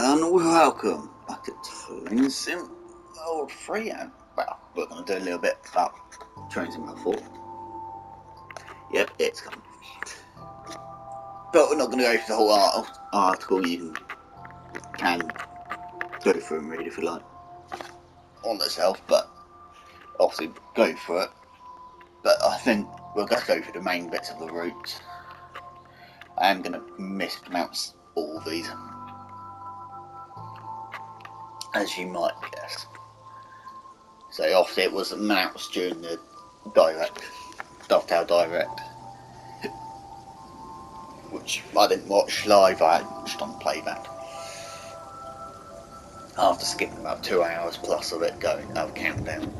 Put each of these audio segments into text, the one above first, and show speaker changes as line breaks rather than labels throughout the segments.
And welcome back to Train Sim World 3, and well, we're going to do a little bit about Train Sim World 4. Yep, it's coming. But we're not going to go through the whole article. You can go through and read if you like on itself, but obviously go through it. But I think we'll just go through the main bits of the routes. I am going to mispronounce all of these, as you might guess. So obviously it was announced during the Dovetail Direct, which I didn't watch live, I watched on playback. After skipping about 2 hours plus of it going countdown.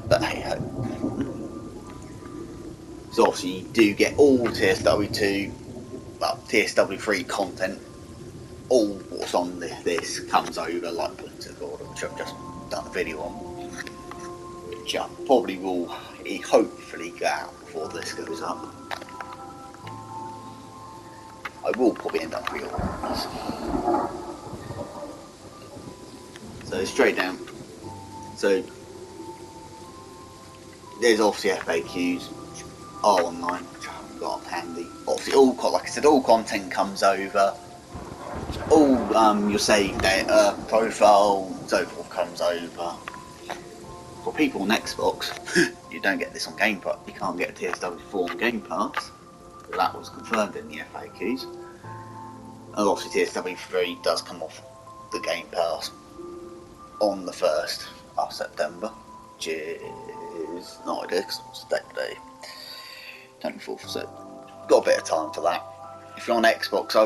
But hey ho. So obviously you do get all TSW2, well, TSW3 content. All what's on this comes over, like Political Order, which I've just done a video on. Which I probably will hopefully get out before this goes up. I will probably end up pre-ordering this. So straight down. So there's obviously FAQs, which are online, which I haven't got up handy. Obviously, like I said, all content comes over. All your save data, profile, and so forth comes over. For people on Xbox, you don't get this on Game Pass. You can't get a TSW4 on Game Pass. That was confirmed in the FAQs. And obviously, TSW3 does come off the Game Pass on the 1st of September, which is not idea because it's day 24th, so got a bit of time for that. If you're on Xbox, I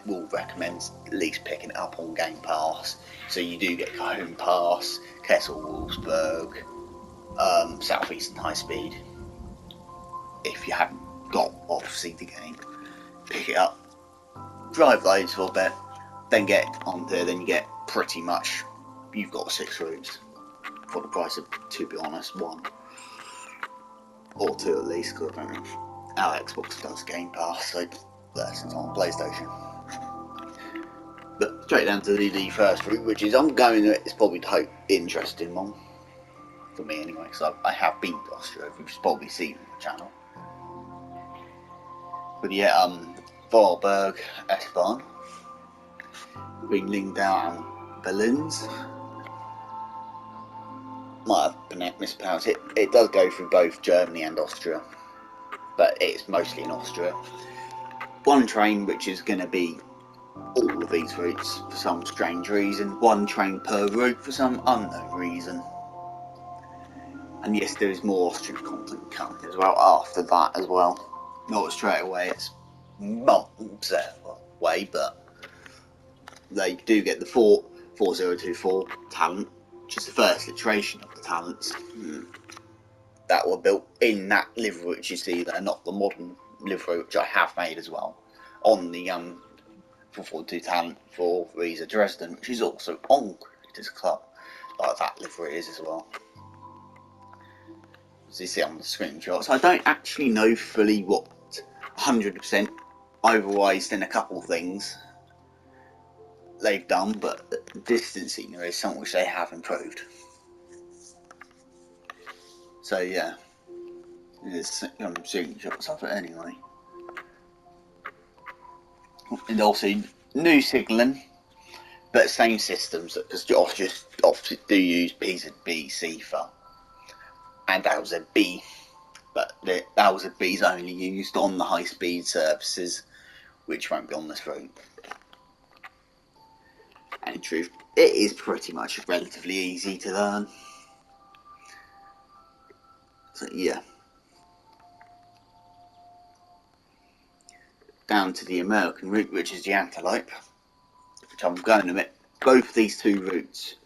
will recommend at least picking it up on Game Pass. So you do get Home Pass, Kessel Wolfsburg, Southeastern High Speed. If you haven't got obviously the game, pick it up, drive loads for a bit, then get on there. Then you get pretty much, you've got 6 routes for the price of, to be honest, 1 or 2 at least. Because I don't know if our Xbox does Game Pass, so that's on PlayStation. But straight down to the first route, which is it's probably the interesting one for me anyway, because I have been to Austria, which you've probably seen on the channel. But yeah, Vorarlberg S-Bahn, between Lingdau and Berlins. Might have mispronounced it. It does go through both Germany and Austria, but it's mostly in Austria. 1 train which is going to be all of these routes for some strange reason. 1 train per route for some unknown reason. And yes, there is more Austrian content coming as well after that as well. Not straight away, it's months away, but they do get the 4024 talent, which is the first iteration of the talents that were built in that livery which you see there, not the modern livery which I have made as well on the 442 talent for Riesa Dresden, which is also on Creators Club, like that livery is as well. As you see on the screenshots, I don't actually know fully what 100% overwise in a couple of things they've done, but the distancing is something which they have improved. So yeah, there's some screenshots of it anyway. And also new signalling, but same systems, because you obviously do use PZB, CIFA and LZB, but the LZB is only used on the high speed services, which won't be on this route. And in truth, it is pretty much relatively easy to learn. So yeah. Down to the American route, which is the Antelope, which I'm going to admit, both of these 2 routes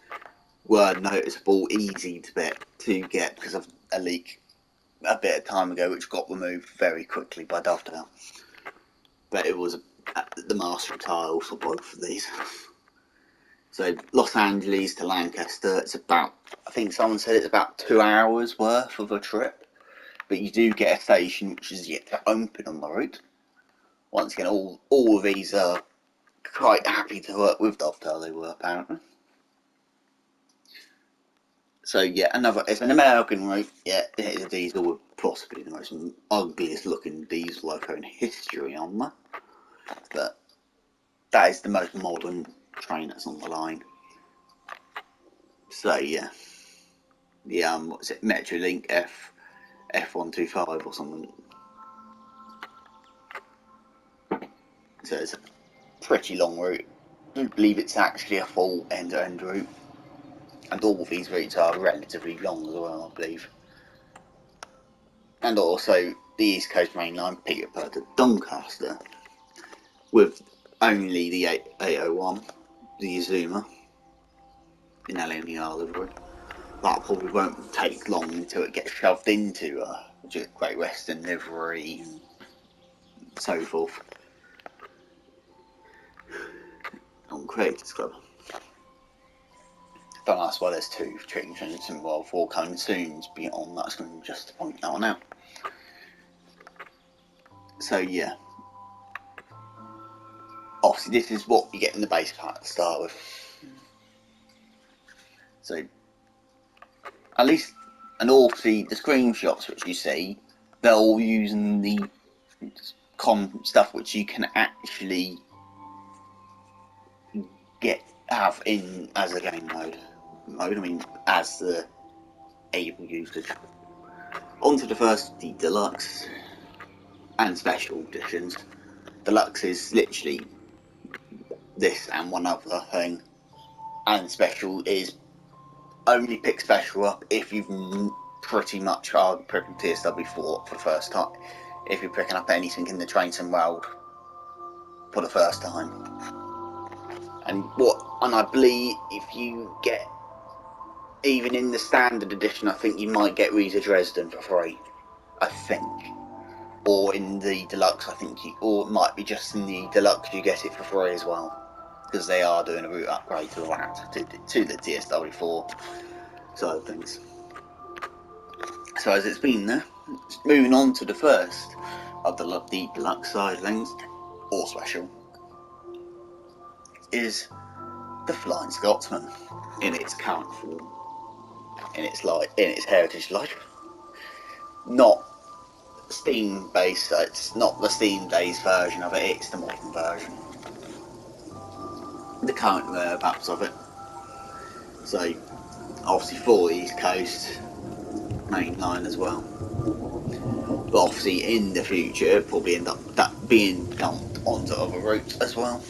were noticeable, easy to get because of a leak a bit of time ago, which got removed very quickly by Dovetail. But it was the master tiles for both of these. So Los Angeles to Lancaster, it's about, I think someone said it's about 2 hours worth of a trip. But you do get a station which is yet to open on the route. Once again, all of these are quite happy to work with Dovetail, they were apparently. So yeah, it's an American route. Yeah, it is a diesel with possibly the most ugliest looking diesel loco in history on there. But that is the most modern train that's on the line. So yeah, the what's it, Metrolink F125 or something. So it's a pretty long route. I don't believe it's actually a full end-to-end route. And all of these routes are relatively long as well, I believe. And also the East Coast Main Line Peterborough to Doncaster, with only the 801, the Azuma, in LNER livery. That probably won't take long until it gets shoved into Great Western livery and so forth on Creators Club. But that's why there's two changes involved, four coming soon beyond that's going to just point that one out. So yeah, obviously this is what you get in the base pack to start with. So at least, and obviously the screenshots which you see, they're all using the stuff which you can actually have in as a game mode. I mean, as the able usage. On to the first, the deluxe and special editions. Deluxe is literally this and one other thing, and special is only pick special up if you've pretty much are picking TSW4 for the first time. If you're picking up anything in the Train Sim world for the first time. And I believe if you get, even in the standard edition, I think you might get Riesa Dresden for free. I think. Or in the deluxe, I think or it might be just in the deluxe you get it for free as well. Because they are doing a route upgrade to that, to the TSW4 side of things. So as it's been there, moving on to the first of the deluxe side of things, or special, is the Flying Scotsman in its current form, in its heritage life. Not Steam based, it's not the Steam Days version of it, it's the modern version. The current whereabouts of it. So obviously for the East Coast main line as well. But obviously in the future it'll probably end up that being dumped onto other routes as well.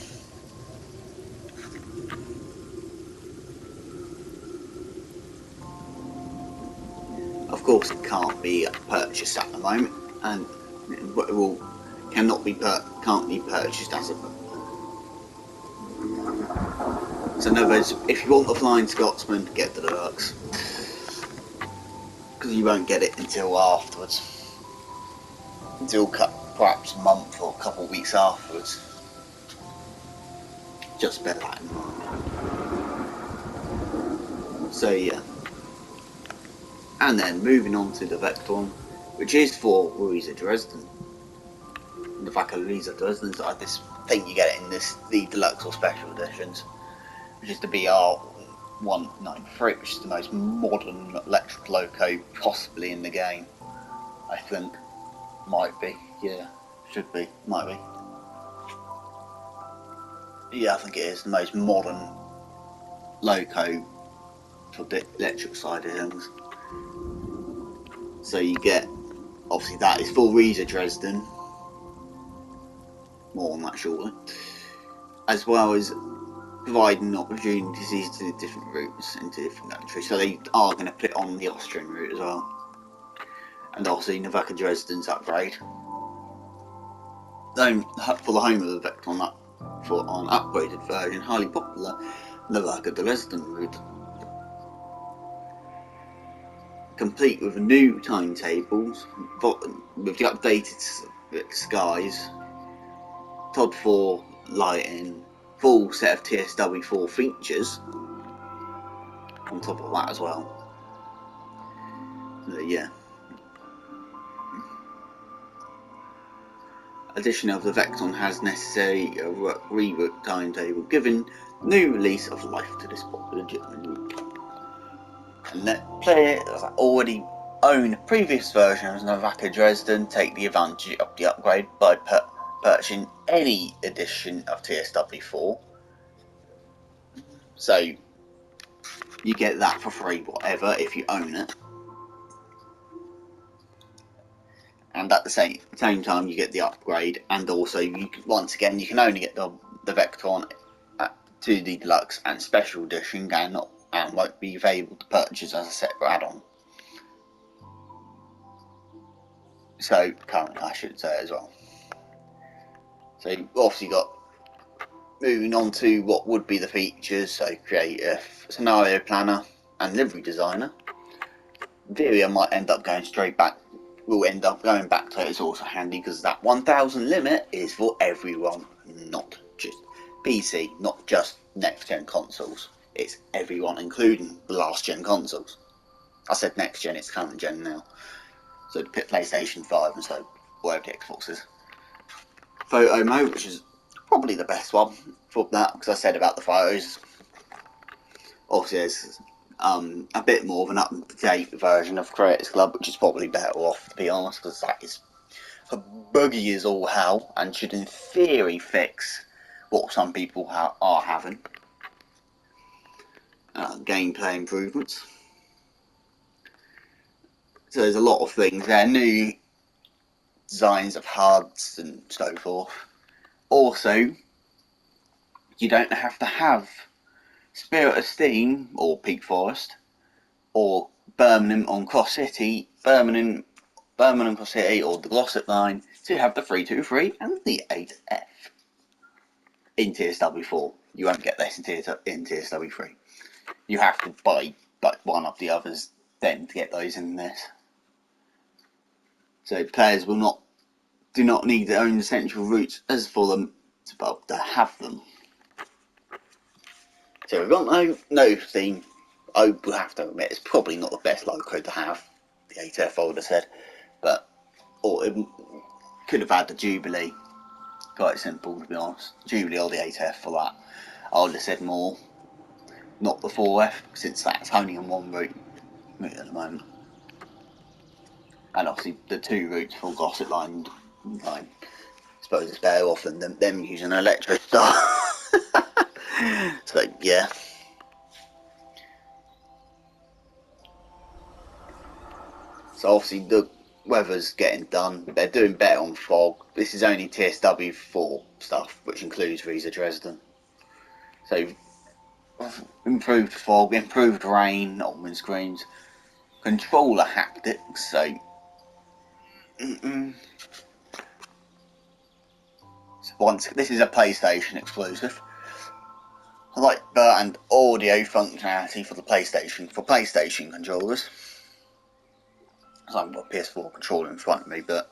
Of course it can't be purchased at the moment, and it can't be purchased as a. So in other words, if you want the Flying Scotsman, get the deluxe, because you won't get it until afterwards, until perhaps a month or a couple of weeks afterwards. Just bear that in mind. So yeah. And then moving on to the Vectron, which is for Riesa Dresden. The fact of Riesa Dresden is like this thing you get in the deluxe or special editions, which is the BR193, which is the most modern electric loco possibly in the game. I think. Might be, yeah. Should be, might be. Yeah, I think it is the most modern loco for the electric side of things. So you get, obviously that is for Riesa Dresden, more on that shortly, as well as providing opportunities to different routes into different countries. So they are going to put it on the Austrian route as well, and obviously Navaka Dresden's upgrade. For the home of the Vectron for an upgraded version, highly popular Navaka Dresden route. Complete with new timetables, with the updated skies, TOD 4 lighting, full set of TSW4 features on top of that as well. So, yeah. Addition of the Vectron has necessary reroute timetable, giving new release of life to this popular German route. And let players that already own a previous version of Navaca Dresden take the advantage of the upgrade by purchasing any edition of TSW4. So you get that for free, whatever, if you own it. And at the same time, you get the upgrade, and also once again you can only get the Vectron 2D Deluxe and Special Edition, and won't be available to purchase as a separate add-on. So currently, I should say as well. So you've obviously got, moving on to what would be the features, so creative, scenario planner, and livery designer. In theory, I might end up going straight back. We'll end up going back to it. It's also handy because that 1,000 limit is for everyone, not just PC, not just next gen consoles. It's everyone, including the last gen consoles. I said next gen, it's current gen now. So the PlayStation 5 and so whatever the Xbox is. Photo mode, which is probably the best one for that, because I said about the photos. Obviously, there's a bit more of an up-to-date version of Creators Club, which is probably better off, to be honest, because that is buggy as all hell and should, in theory, fix what some people are having. Gameplay improvements. So there's a lot of things there. New designs of HUDs and so forth. Also, you don't have to have Spirit of Steam or Peak Forest or Birmingham on Cross City, Birmingham Cross City or the Glossop line to have the 323 and the 8F in TSW4. You won't get this in TSW3. You have to buy one of the others then to get those in this. So players do not need their own essential routes as for them to have them. So we've got no theme. I will have to admit it's probably not the best logo to have, the 8F folder said, but or it could have had the Jubilee. Quite simple, to be honest. Jubilee or the 8F for that. I would have said more, not the 4F, since that's only on one route at the moment. And obviously the two routes for Glossop line, I suppose it's better off than them using an Electro Star. So yeah. So obviously the weather's getting done. They're doing better on fog. This is only TSW4 stuff, which includes Riesa Dresden. So improved fog, improved rain on windscreens, controller haptics. So this is a PlayStation exclusive. And audio functionality for the PlayStation controllers. So I've got a PS4 controller in front of me, but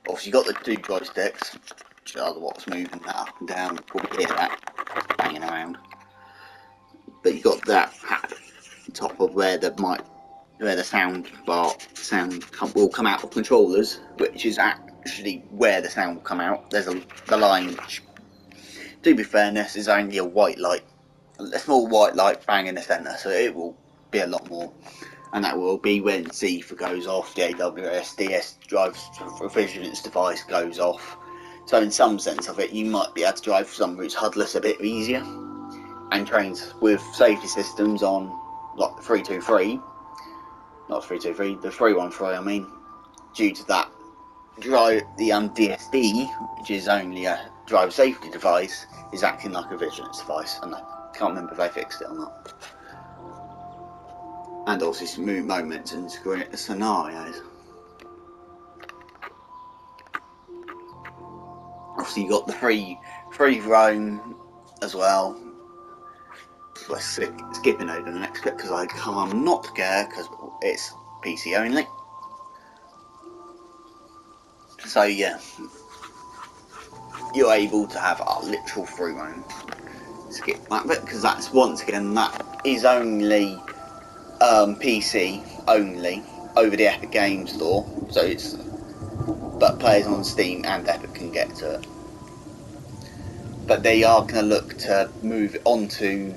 obviously you've got the two joysticks, which are what's moving that up and down. You probably hear that banging around. But you've got that on top of where the sound will come out of controllers, which is actually where the sound will come out. There's the line, which, to be fairness, is only a small white light bang in the centre, so it will be a lot more. And that will be when CIFA goes off, the AWS DS drive refrigerants device goes off. So in some sense of it, you might be able to drive some routes HUDless a bit easier. And trains with safety systems on, like the 323, not 323, the 313 I mean, due to that, the DSD, which is only a driver safety device, is acting like a vigilance device, and I can't remember if they fixed it or not. And also some moments and scenarios. Obviously you got the free roam as well. We're skipping over the next bit because I'm not care because it's PC only. So yeah, you're able to have a literal free roam. Skip that bit because that's once again that is only PC only over the Epic Games Store. So it's but players on Steam and Epic can get to it. But they are going to look to move it onto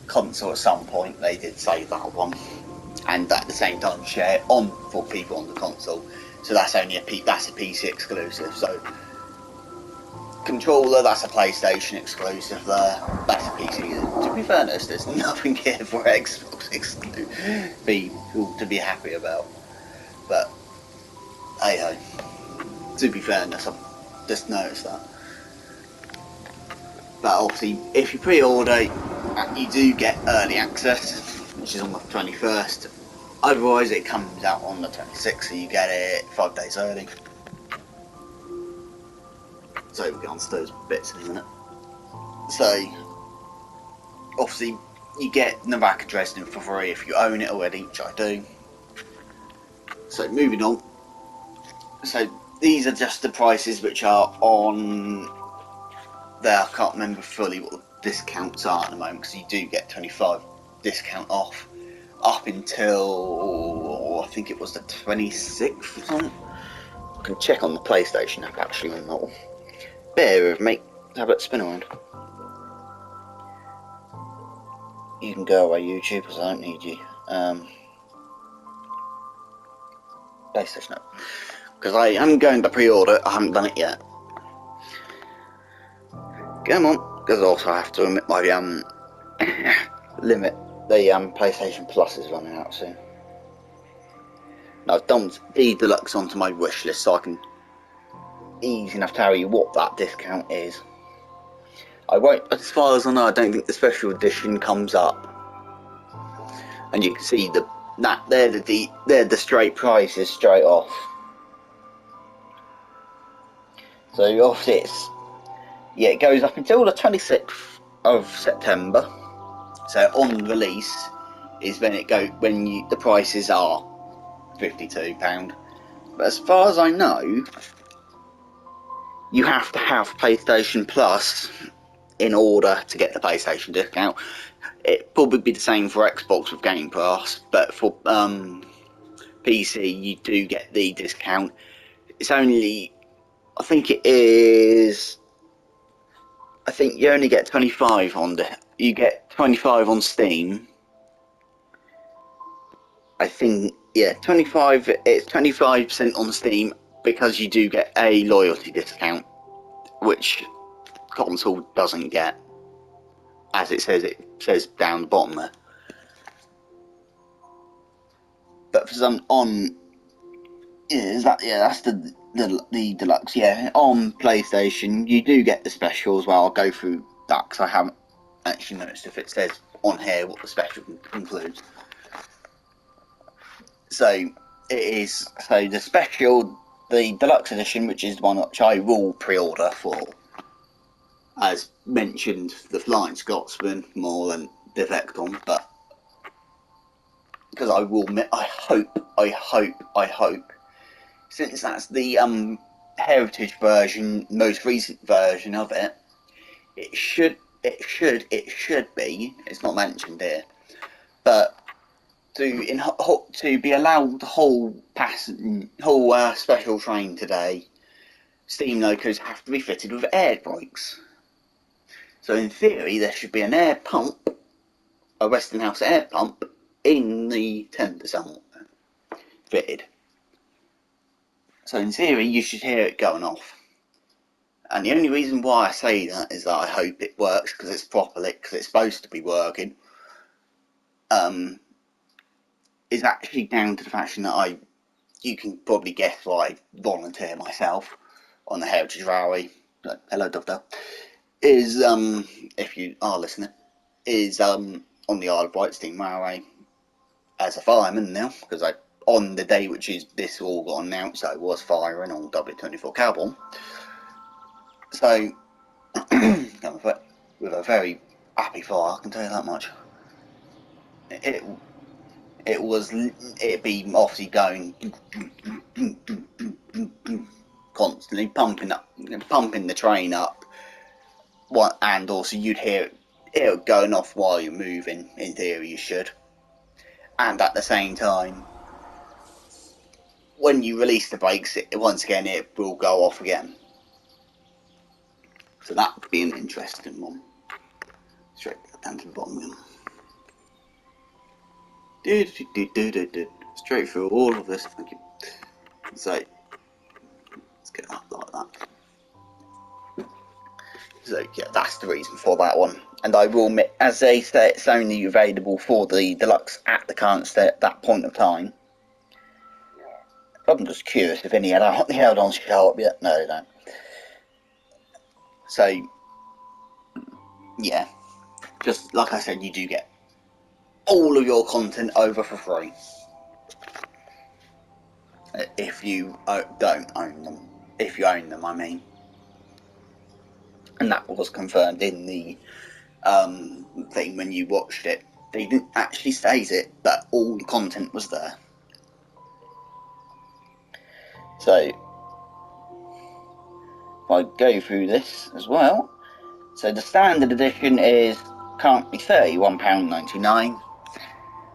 console at some point. They did say that one, and at the same time share it on for people on the console. So that's only that's a PC exclusive. So controller, that's a PlayStation exclusive there. That's a PC. To be fair, there's nothing here for Xbox exclusive people to be happy about. But hey ho. To be fair, I've just noticed that. But obviously, if you pre-order, you do get early access, which is on the 21st. Otherwise, it comes out on the 26th, so you get it 5 days early. So we'll get on to those bits in a minute. So, obviously, you get Nevada Dresden for free if you own it already, which I do. So, moving on. So, these are just the prices which are on there. I can't remember fully what the discounts are at the moment, because you do get 25 discount off up until I think it was the 26th or something. I can check on the PlayStation app actually on that one. Bear with me. Have a spin around. You can go away, YouTube, because I don't need you. PlayStation app. Because I am going to pre-order. I haven't done it yet. Come on, because also I have to admit my limit. The PlayStation Plus is running out soon. Now I've dumped the deluxe onto my wish list, so I can easy enough tell you what that discount is. I won't, as far as I know, I don't think the special edition comes up. And you can see they're the straight prices straight off. So obviously it goes up until the 26th of September. So on release is when the prices are £52. But as far as I know, you have to have PlayStation Plus in order to get the PlayStation discount. It'd probably be the same for Xbox with Game Pass, but for PC you do get the discount. It's only, I think you only get 25 you get 25 on Steam. I think, yeah, 25, it's 25% on Steam, because you do get a loyalty discount, which console doesn't get, as it says down the bottom there. But for some that's the deluxe. Yeah, on PlayStation you do get the special as well. I'll go through that because I haven't actually noticed if it says on here what the special includes. So the special, the deluxe edition, which is the one which I will pre-order for, as mentioned, the Flying Scotsman more than Defecton, but because I will admit, I hope, since that's the heritage version, most recent version of it, it should be, it's not mentioned here, but to be allowed the whole special train today, steam locos have to be fitted with air brakes. So in theory, there should be an air pump, a Westinghouse air pump, in the tender somewhere fitted. So in theory, you should hear it going off. And the only reason why I say that is that I hope it works, because it's supposed to be working. Is actually down to the fact that you can probably guess why I volunteer myself on the Heritage Railway. Hello, Doctor. Is if you are listening, is on the Isle of Wight Steam Railway as a fireman now, because on the day which is this all got announced, I was firing on W24 Cowboy. So with a very happy fire, I can tell you that much. It'd be obviously going constantly, pumping the train up, and also you'd hear it going off while you're moving. In theory, you should, and at the same time, when you release the brakes, once again it will go off again. So that would be an interesting one. Straight down to the bottom again. Straight through all of this. Thank you. So let's get that like that. So yeah, that's the reason for that one. And I will admit, as they say, it's only available for the deluxe at the current that point of time. I'm just curious if any add-ons show up yet. No, they don't. So yeah, just like I said, you do get all of your content over for free if you don't own them. If you own them, I mean. And that was confirmed in the thing when you watched it. They didn't actually state it, but all the content was there. So if I go through this as well, so the standard edition is currently £31.99.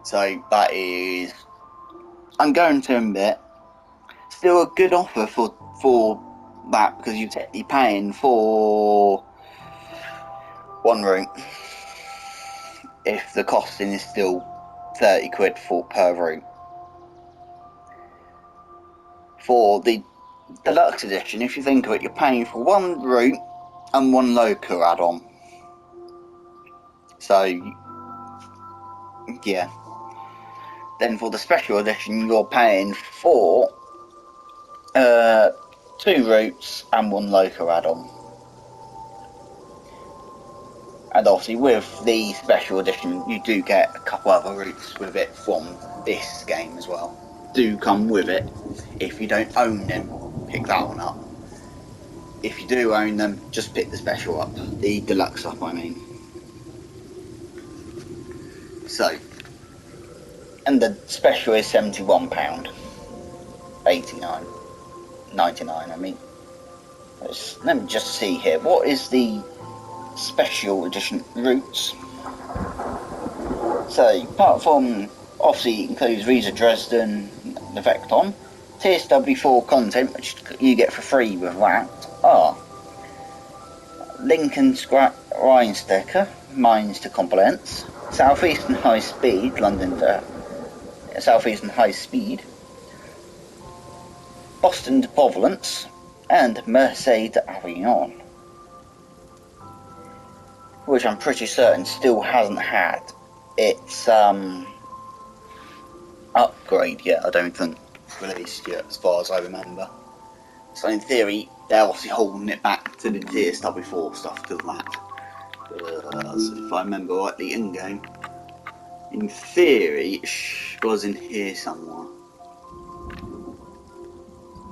So that is, I'm going to admit, still a good offer for that, because you're paying for one route if the costing is still 30 quid per route. For the deluxe edition, if you think of it, you're paying for one route and one local add-on. So yeah. Then for the special edition, you're paying for 2 routes and one local add-on. And obviously with the special edition, you do get a couple other routes with it from this game as well. Do come with it. If you don't own them, pick that one up. If you do own them, just pick the special up. The deluxe up, I mean. So, and the special is £71.99, I mean. Let me just see here. What is the special edition routes? So, apart from, obviously it includes Riesa Dresden, the Vecton, TSW4 content, which you get for free with that, are Lincoln Rheinstecker, Mines to Competence, Southeastern High Speed, London to Southeastern High Speed, Boston to Providence, and Marseille to Avignon, which I'm pretty certain still hasn't had its upgrade yet. I don't think released yet, as far as I remember. So in theory, they're obviously holding it back to the TSW4 stuff to that. So if I remember rightly, in game, in theory, it was in here somewhere.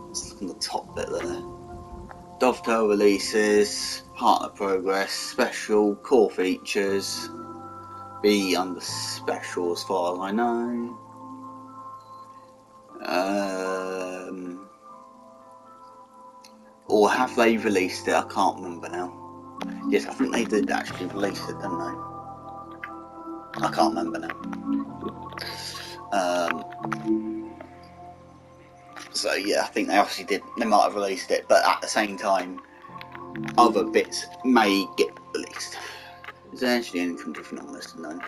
Let's look on the top bit there. Dovetail releases, partner progress, special, core features, be under special as far as I know. Or have they released it? I can't remember now. Yes, I think they did actually release it, didn't they? I can't remember now. So yeah, I think they obviously did. They might have released it, but at the same time, other bits may get released. Is there actually anything different on this? No.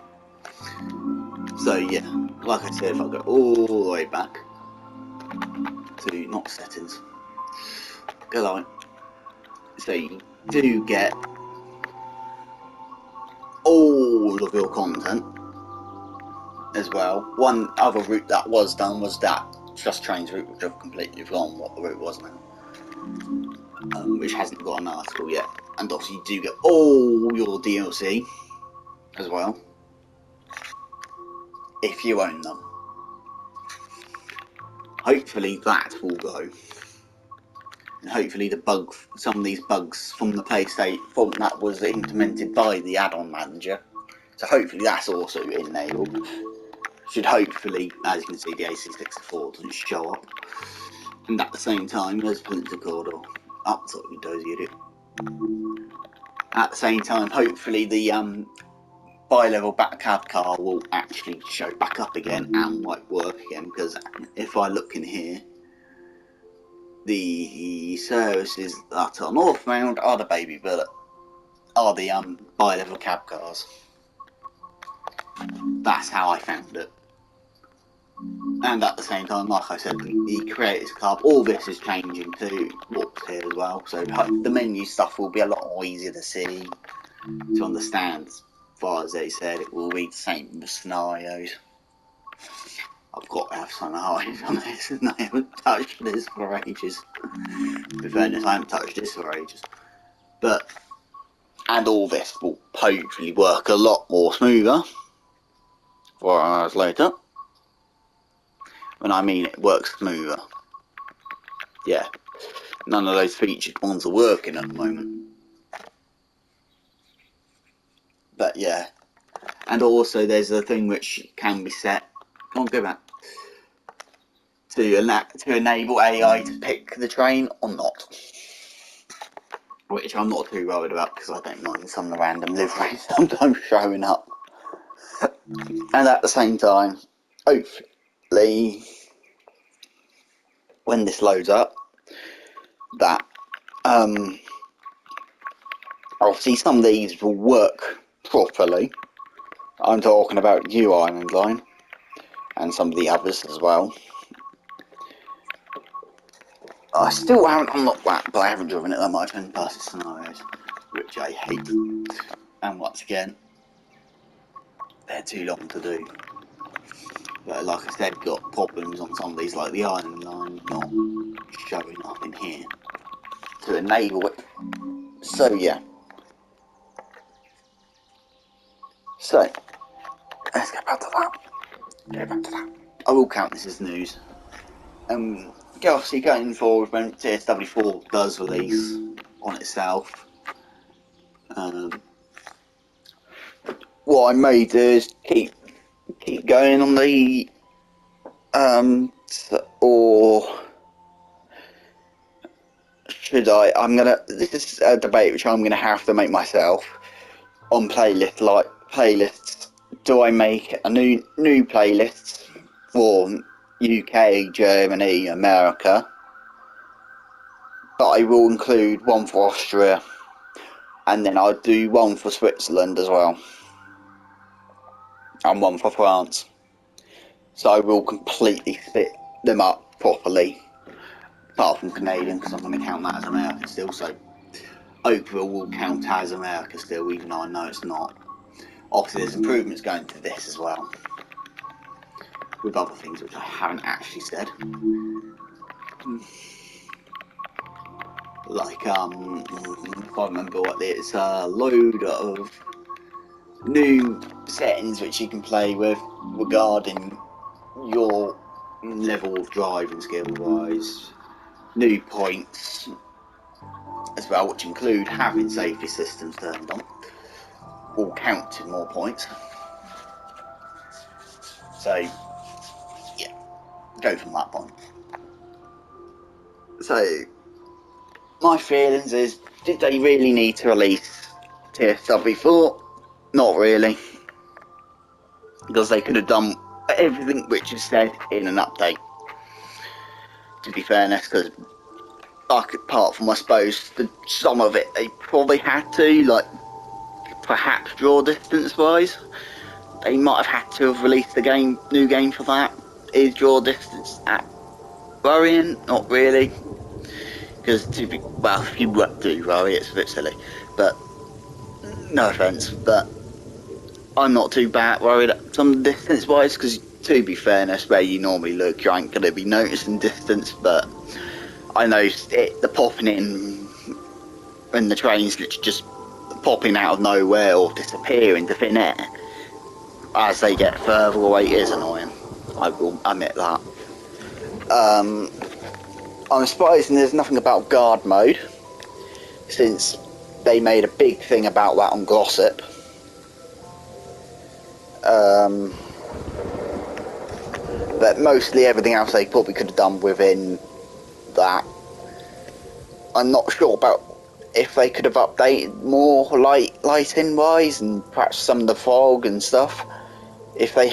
So yeah, like I said, if I go all the way back to not settings, go like, so you do get all of your content as well. One other route that was done was that Just Trains route, which I've completely forgotten what the route was now, which hasn't got an article yet. And obviously you do get all your DLC as well, if you own them. Hopefully that will go. And hopefully some of these bugs from the PlayStation that was implemented by the add-on manager. So hopefully that's also enabled. Should hopefully, as you can see, the AC64 doesn't show up. And at the same time, there's Splinter Corridor. Up top, you dozy idiot. At the same time, hopefully the bi-level back cab car will actually show back up again and might work again, because if I look in here, the services that are northbound are the bi-level cab cars. That's how I found it. And at the same time, like I said, the Creators Club, all this is changing to what's here as well. So the menu stuff will be a lot more easier to see, to understand. As far as they said, it will be the same scenarios. I've got to have some eyes on this, and I haven't touched this for ages. In fairness, I haven't touched this for ages. And all this will hopefully work a lot more smoother 4 hours later. When I mean it works smoother. Yeah, none of those featured ones are working at the moment. But yeah, and also there's a thing which can be set. Can't go back. To enable AI to pick the train or not. Which I'm not too worried about because I don't mind some of the random liveries sometimes showing up. And at the same time, hopefully, when this loads up, that obviously some of these will work properly. I'm talking about New Island Line and some of the others as well. I still haven't unlocked that, but I haven't driven it that much in past scenarios, which I hate. And once again, they're too long to do. But like I said, got problems on some of these, like the Island Line not showing up in here to enable it. So yeah. So let's get back to that. I will count this as news. Obviously going forward when TSW4 does release on itself, what I may do is keep going on the or should I? This is a debate which I'm gonna have to make myself on playlists. Do I make a new playlists for UK, Germany, America? But I will include one for Austria, and then I'll do one for Switzerland as well, and one for France. So I will completely split them up properly, apart from Canadian, because I'm going to count that as America still. So Oakville will count as America still, even though I know it's not. Obviously, there's improvements going to this as well, with other things which I haven't actually said. Like, if I remember what it's a load of new settings which you can play with regarding your level of driving skill wise, new points as well, which include having safety systems turned on, will count to more points. So yeah, go from that point. So my feelings is, did they really need to release TSW4? Not really, because they could have done everything which is said in an update, to be fairness, because apart from I suppose some of it they probably had to, like perhaps draw distance wise, they might have had to have released the new game for that. Is draw distance worrying? Not really, because if you do worry, it's a bit silly, but no offence, but I'm not too bad worried at some distance wise, because to be fairness, where you normally look, you ain't going to be noticing distance, but I noticed the popping in when the train's literally just popping out of nowhere or disappearing to thin air as they get further away is annoying. I will admit that. I'm surprised there's nothing about guard mode, since they made a big thing about that on Glossip. But mostly everything else they probably could have done within that. I'm not sure about if they could have updated more lighting wise and perhaps some of the fog and stuff. If they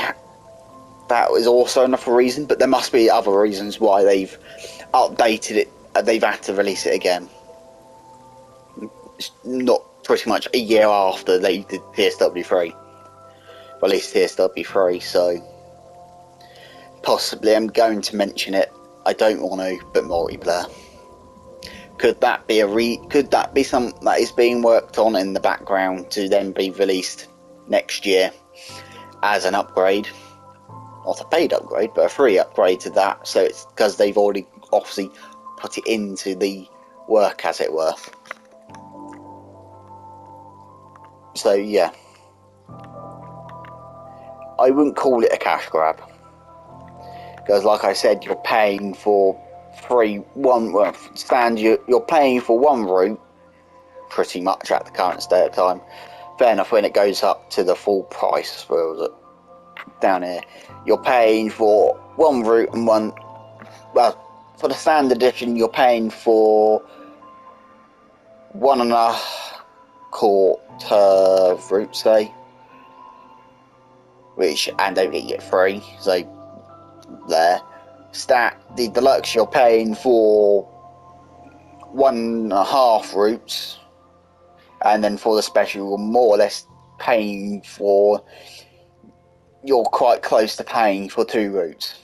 that was also another reason, but there must be other reasons why they've updated it they've had to release it again. It's not pretty much a year after they did PSW3. Released PSW3, so possibly I'm going to mention it. I don't want to, but multiplayer. Could that be something that is being worked on in the background to then be released next year as an upgrade? Not a paid upgrade, but a free upgrade to that. So it's because they've already obviously put it into the work, as it were. So yeah, I wouldn't call it a cash grab, because like I said, you're paying for you're paying for one route pretty much at the current state of time. Fair enough, when it goes up to the full price, where was it? Down here, you're paying for one route and one, well, for the standard edition you're paying for 1.25 routes, say, which, and don't get free, so there. The deluxe you're paying for 1.5 routes, and then for the special you're more or less paying for, you're quite close to paying for 2 routes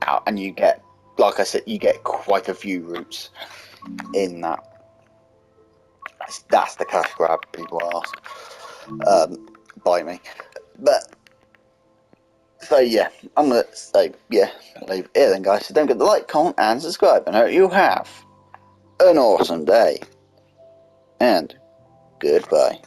out, and you get, like I said, you get quite a few routes in that. That's the cash grab people ask by me. But so yeah, I'm gonna say yeah, leave it here then, guys. So don't forget to like, comment, and subscribe, and I hope you have an awesome day. And goodbye.